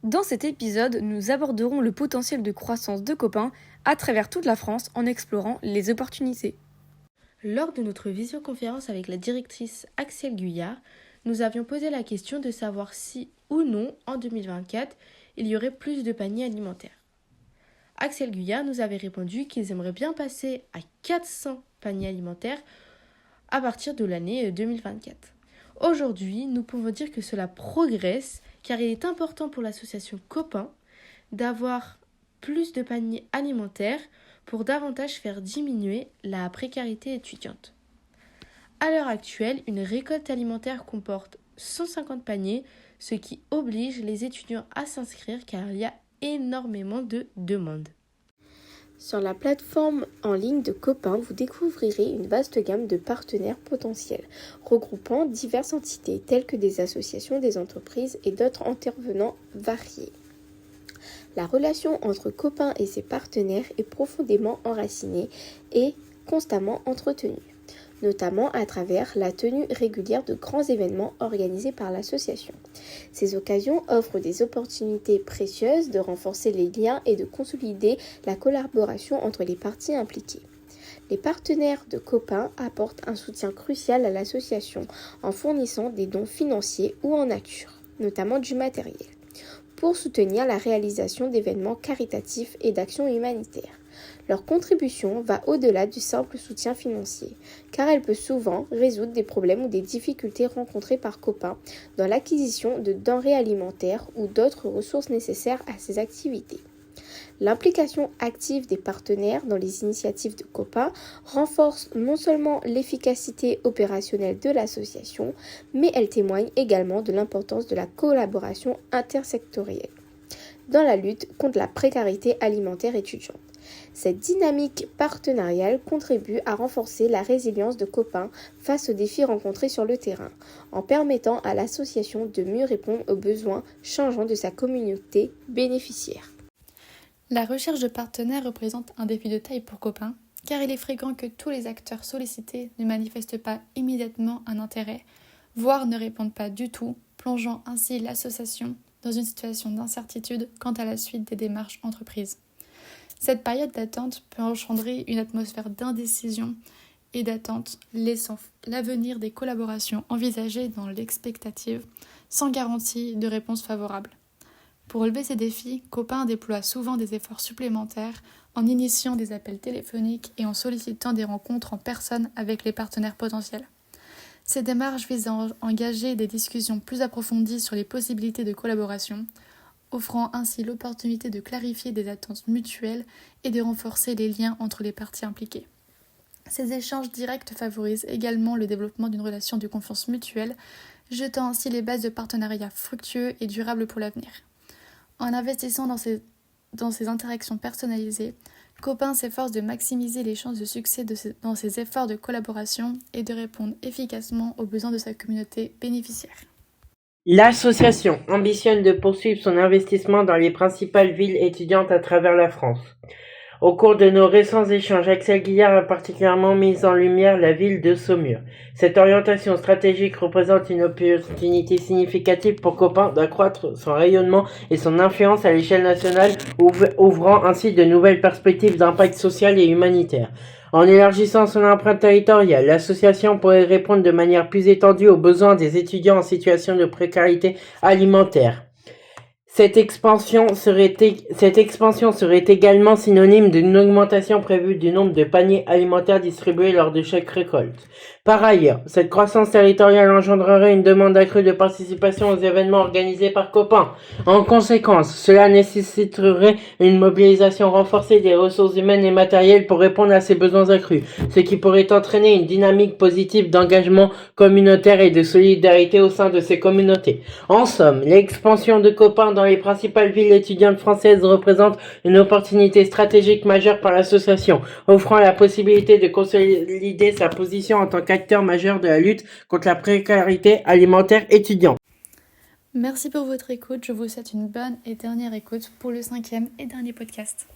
Dans cet épisode, nous aborderons le potentiel de croissance de Copain à travers toute la France en explorant les opportunités. Lors de notre visioconférence avec la directrice Axel Guyard, nous avions posé la question de savoir si ou non, en 2024, il y aurait plus de paniers alimentaires. Axel Guyard nous avait répondu qu'ils aimeraient bien passer à 400 paniers alimentaires à partir de l'année 2024. Aujourd'hui, nous pouvons dire que cela progresse car il est important pour l'association Copain d'avoir plus de paniers alimentaires pour davantage faire diminuer la précarité étudiante. À l'heure actuelle, une récolte alimentaire comporte 150 paniers, ce qui oblige les étudiants à s'inscrire car il y a énormément de demandes. Sur la plateforme en ligne de Copain, vous découvrirez une vaste gamme de partenaires potentiels, regroupant diverses entités telles que des associations, des entreprises et d'autres intervenants variés. La relation entre Copain et ses partenaires est profondément enracinée et constamment entretenue, notamment à travers la tenue régulière de grands événements organisés par l'association. Ces occasions offrent des opportunités précieuses de renforcer les liens et de consolider la collaboration entre les parties impliquées. Les partenaires de Copain apportent un soutien crucial à l'association en fournissant des dons financiers ou en nature, notamment du matériel, pour soutenir la réalisation d'événements caritatifs et d'actions humanitaires. Leur contribution va au-delà du simple soutien financier, car elle peut souvent résoudre des problèmes ou des difficultés rencontrées par Copain dans l'acquisition de denrées alimentaires ou d'autres ressources nécessaires à ces activités. L'implication active des partenaires dans les initiatives de Copain renforce non seulement l'efficacité opérationnelle de l'association, mais elle témoigne également de l'importance de la collaboration intersectorielle dans la lutte contre la précarité alimentaire étudiante. Cette dynamique partenariale contribue à renforcer la résilience de Copain face aux défis rencontrés sur le terrain, en permettant à l'association de mieux répondre aux besoins changeants de sa communauté bénéficiaire. La recherche de partenaires représente un défi de taille pour Copain, car il est fréquent que tous les acteurs sollicités ne manifestent pas immédiatement un intérêt, voire ne répondent pas du tout, plongeant ainsi l'association dans une situation d'incertitude quant à la suite des démarches entreprises. Cette période d'attente peut engendrer une atmosphère d'indécision et d'attente, laissant l'avenir des collaborations envisagées dans l'expectative, sans garantie de réponse favorable. Pour relever ces défis, Copain déploie souvent des efforts supplémentaires en initiant des appels téléphoniques et en sollicitant des rencontres en personne avec les partenaires potentiels. Ces démarches visent à engager des discussions plus approfondies sur les possibilités de collaboration, offrant ainsi l'opportunité de clarifier des attentes mutuelles et de renforcer les liens entre les parties impliquées. Ces échanges directs favorisent également le développement d'une relation de confiance mutuelle, jetant ainsi les bases de partenariats fructueux et durables pour l'avenir. En investissant dans ces interactions personnalisées, Copain s'efforce de maximiser les chances de succès dans ses efforts de collaboration et de répondre efficacement aux besoins de sa communauté bénéficiaire. L'association ambitionne de poursuivre son investissement dans les principales villes étudiantes à travers la France. Au cours de nos récents échanges, Axel Guyard a particulièrement mis en lumière la ville de Saumur. Cette orientation stratégique représente une opportunité significative pour Copain d'accroître son rayonnement et son influence à l'échelle nationale, ouvrant ainsi de nouvelles perspectives d'impact social et humanitaire. En élargissant son empreinte territoriale, l'association pourrait répondre de manière plus étendue aux besoins des étudiants en situation de précarité alimentaire. Cette expansion serait également synonyme d'une augmentation prévue du nombre de paniers alimentaires distribués lors de chaque récolte. Par ailleurs, cette croissance territoriale engendrerait une demande accrue de participation aux événements organisés par Copain. En conséquence, cela nécessiterait une mobilisation renforcée des ressources humaines et matérielles pour répondre à ces besoins accrus, ce qui pourrait entraîner une dynamique positive d'engagement communautaire et de solidarité au sein de ces communautés. En somme, l'expansion de Copain dans les principales villes étudiantes françaises représente une opportunité stratégique majeure pour l'association, offrant la possibilité de consolider sa position en tant qu'acteur majeur de la lutte contre la précarité alimentaire étudiante. Merci pour votre écoute, je vous souhaite une bonne et dernière écoute pour le 5e et dernier podcast.